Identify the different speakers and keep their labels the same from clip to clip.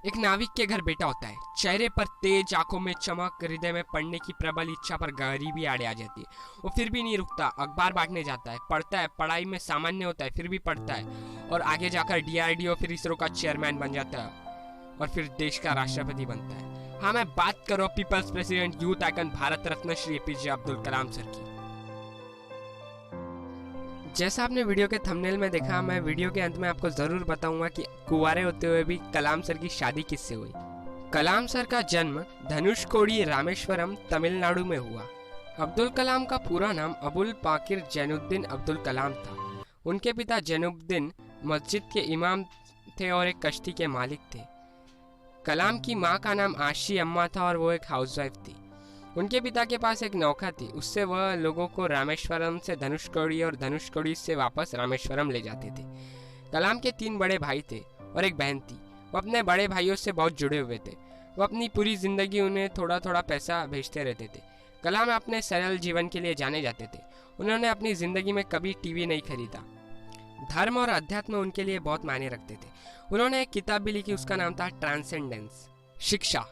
Speaker 1: एक नाविक के घर बेटा होता है, चेहरे पर तेज, आंखों में चमक, हृदय में पढ़ने की प्रबल इच्छा पर गरीबी आड़े आ जाती है। वो फिर भी नहीं रुकता, अखबार बांटने जाता है, पढ़ता है, पढ़ाई में सामान्य होता है फिर भी पढ़ता है और आगे जाकर डीआरडीओ फिर इसरो का चेयरमैन बन जाता है और फिर देश का राष्ट्रपति बनता है। हाँ, मैं बात करूँ people's president, youth icon, Bharat Ratna Shri APJ Abdul Kalam sir की। जैसा आपने वीडियो के थंबनेल में देखा, मैं वीडियो के अंत में आपको ज़रूर बताऊंगा कि कुंवारे होते हुए भी कलाम सर की शादी किससे हुई। कलाम सर का जन्म धनुषकोडी, रामेश्वरम, तमिलनाडु में हुआ। अब्दुल कलाम का पूरा नाम अबुल पाकिर जैनुद्दीन अब्दुल कलाम था। उनके पिता जैनुद्दीन मस्जिद के इमाम थे और एक कश्ती के मालिक थे। कलाम की माँ का नाम आशी अम्मा था और वो एक हाउसवाइफ थी। उनके पिता के पास एक नौका थी, उससे वह लोगों को रामेश्वरम से धनुषकोडी और धनुषकोडी से वापस रामेश्वरम ले जाते थे। कलाम के 3 बड़े भाई थे और एक बहन थी। वो अपने बड़े भाइयों से बहुत जुड़े हुए थे। वो अपनी पूरी जिंदगी उन्हें थोड़ा थोड़ा पैसा भेजते रहते थे। कलाम अपने सरल जीवन के लिए जाने जाते थे। उन्होंने अपनी जिंदगी में कभी टीवी नहीं खरीदा। धर्म और अध्यात्म उनके लिए बहुत मायने रखते थे। उन्होंने एक किताब भी लिखी, उसका नाम था ट्रांसेंडेंस, शिक्षा।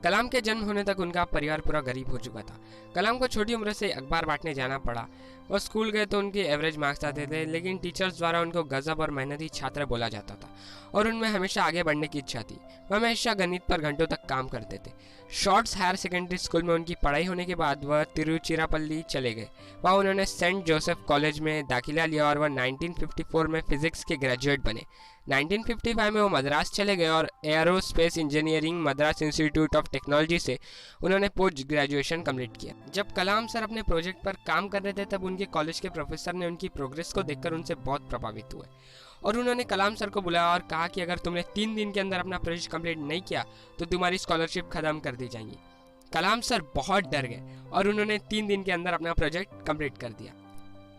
Speaker 1: कलाम के जन्म होने तक उनका परिवार पूरा गरीब हो चुका था। कलाम को छोटी उम्र से अखबार बांटने जाना पड़ा। वह स्कूल गए तो उनके एवरेज मार्क्स आते थे, लेकिन टीचर्स द्वारा उनको गजब और मेहनती छात्र बोला जाता था और उनमें हमेशा आगे बढ़ने की इच्छा थी। वह हमेशा गणित पर घंटों तक काम करते थे। शॉर्ट्स हायर सेकेंडरी स्कूल में उनकी पढ़ाई होने के बाद वह तिरुचिरापल्ली चले गए। वहाँ उन्होंने सेंट जोसेफ कॉलेज में दाखिला लिया और वह 1954 में फिजिक्स के ग्रेजुएट बने। 1955 में वो मद्रास चले गए और aerospace engineering Madras institute of technology से उन्होंने पोस्ट ग्रेजुएशन कंप्लीट किया। जब कलाम सर अपने प्रोजेक्ट पर काम कर रहे थे तब उनके कॉलेज के प्रोफेसर ने उनकी प्रोग्रेस को देखकर उनसे बहुत प्रभावित हुए और उन्होंने कलाम सर को बुलाया और कहा कि अगर तुमने 3 दिन के अंदर अपना प्रोजेक्ट कंप्लीट नहीं किया तो तुम्हारी स्कॉलरशिप खत्म कर दी जाएगी। कलाम सर बहुत डर गए और उन्होंने 3 दिन के अंदर अपना प्रोजेक्ट कंप्लीट कर दिया।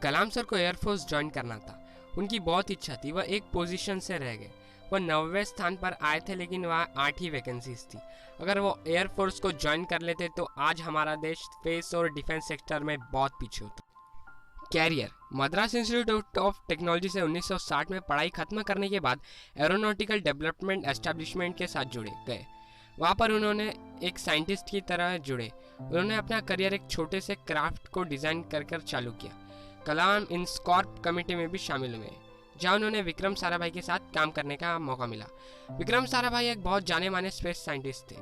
Speaker 1: कलाम सर को एयरफोर्स ज्वाइन करना था, उनकी बहुत इच्छा थी। वह एक पोजीशन से रह गए। वह 9वें स्थान पर आए थे, लेकिन वहाँ 8 ही वैकेंसीज थी। अगर वो एयरफोर्स को ज्वाइन कर लेते तो आज हमारा देश स्पेस और डिफेंस सेक्टर में बहुत पीछे होता। Career: Madras institute of technology से 1960 में पढ़ाई खत्म करने के बाद एरोनॉटिकल डेवलपमेंट एस्टेब्लिशमेंट के साथ जुड़े गए। वहाँ पर उन्होंने एक साइंटिस्ट की तरह जुड़े। उन्होंने अपना करियर एक छोटे से क्राफ्ट को डिज़ाइन कर चालू किया। कलाम इन स्कॉर्प कमेटी में भी शामिल हुए, जहाँ उन्होंने विक्रम साराभाई के साथ काम करने का मौका मिला। विक्रम साराभाई एक बहुत जाने माने स्पेस साइंटिस्ट थे।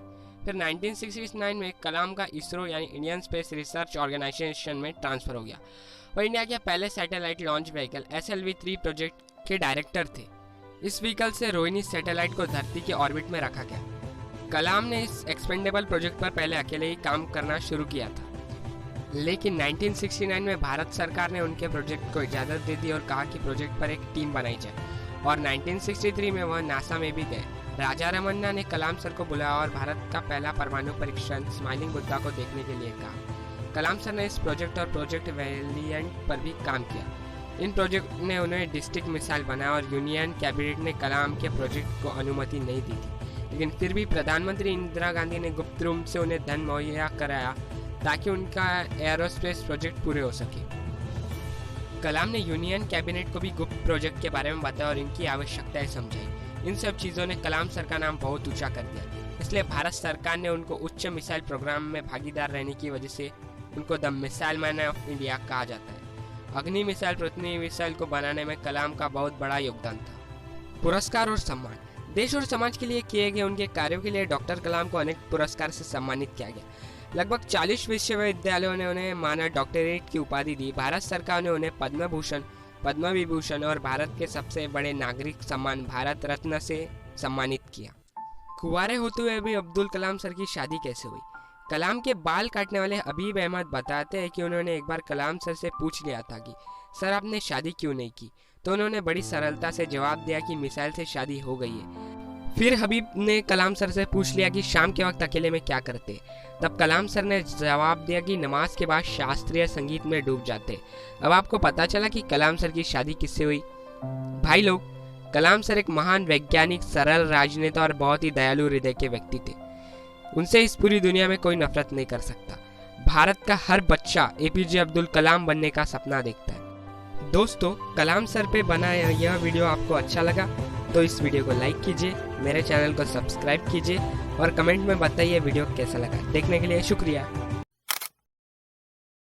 Speaker 1: फिर 1969 में कलाम का इसरो यानी इंडियन स्पेस रिसर्च ऑर्गेनाइजेशन में ट्रांसफर हो गया। वह इंडिया के पहले satellite launch vehicle SLV-3 project के डायरेक्टर थे। इस व्हीकल से रोहिणी सैटेलाइट को धरती के ऑर्बिट में रखा गया। कलाम ने इस एक्सपेंडेबल प्रोजेक्ट पर पहले अकेले ही काम करना शुरू किया था, लेकिन 1969 में भारत सरकार ने उनके प्रोजेक्ट को इजाज़त दे दी और कहा कि प्रोजेक्ट पर एक टीम बनाई जाए और 1963 में वह नासा में भी गए। राजा रमन्ना ने कलाम सर को बुलाया और भारत का पहला परमाणु परीक्षण स्माइलिंग बुद्धा को देखने के लिए कहा। कलाम सर ने इस प्रोजेक्ट और प्रोजेक्ट वेलिएंट पर भी काम किया। इन प्रोजेक्ट ने उन्हें डिस्ट्रिक्ट मिसाइल बनाया और यूनियन कैबिनेट ने कलाम के प्रोजेक्ट को अनुमति नहीं दी थी, लेकिन फिर भी प्रधानमंत्री इंदिरा गांधी ने गुप्त रूप से उन्हें धन मुहैया कराया ताकि उनका एरोस्पेस प्रोजेक्ट पूरे हो सके। कलाम ने यूनियन कैबिनेट को भी गुप्त प्रोजेक्ट के बारे में बताया और इनकी आवश्यकताएं समझाई। इन सब चीज़ों ने कलाम सर का नाम बहुत ऊंचा कर दिया, इसलिए भारत सरकार ने उनको उच्च मिसाइल प्रोग्राम में भागीदार रहने की वजह से उनको the missile man of India कहा जाता है। अग्नि मिसाइल, पृथ्वी मिसाइल को बनाने में कलाम का बहुत बड़ा योगदान था। पुरस्कार और सम्मान: देश और समाज के लिए किए गए उनके कार्यों के लिए डॉक्टर कलाम को अनेक पुरस्कार से सम्मानित किया गया। लगभग 40 विश्वविद्यालयों ने उन्हें मानद डॉक्टरेट की उपाधि दी। भारत सरकार ने उन्हें पद्म भूषण, पद्म विभूषण और भारत के सबसे बड़े नागरिक सम्मान भारत रत्न से सम्मानित किया। कुंवारे होते हुए भी अब्दुल कलाम सर की शादी कैसे हुई? कलाम के बाल काटने वाले हबीब अहमद बताते हैं कि उन्होंने एक बार कलाम सर से पूछ लिया था कि सर आपने शादी क्यों नहीं की, तो उन्होंने बड़ी सरलता से जवाब दिया कि मिसाइल से शादी हो गई है। फिर हबीब ने कलाम सर से पूछ लिया कि शाम के वक्त अकेले में क्या करते, तब कलाम सर ने जवाब दिया कि नमाज के बाद शास्त्रीय संगीत में डूब जाते। अब आपको पता चला कि कलाम सर की शादी किससे हुई। भाई लोग, कलाम सर एक महान वैज्ञानिक, सरल राजनेता और बहुत ही दयालु हृदय के व्यक्ति थे। उनसे इस पूरी दुनिया में कोई नफरत नहीं कर सकता। भारत का हर बच्चा एपीजे अब्दुल कलाम बनने का सपना देखता है। दोस्तों, कलाम सर पे बना यह वीडियो आपको अच्छा लगा तो इस वीडियो को लाइक कीजिए, मेरे चैनल को सब्सक्राइब कीजिए और कमेंट में बताइए वीडियो कैसा लगा। देखने के लिए शुक्रिया।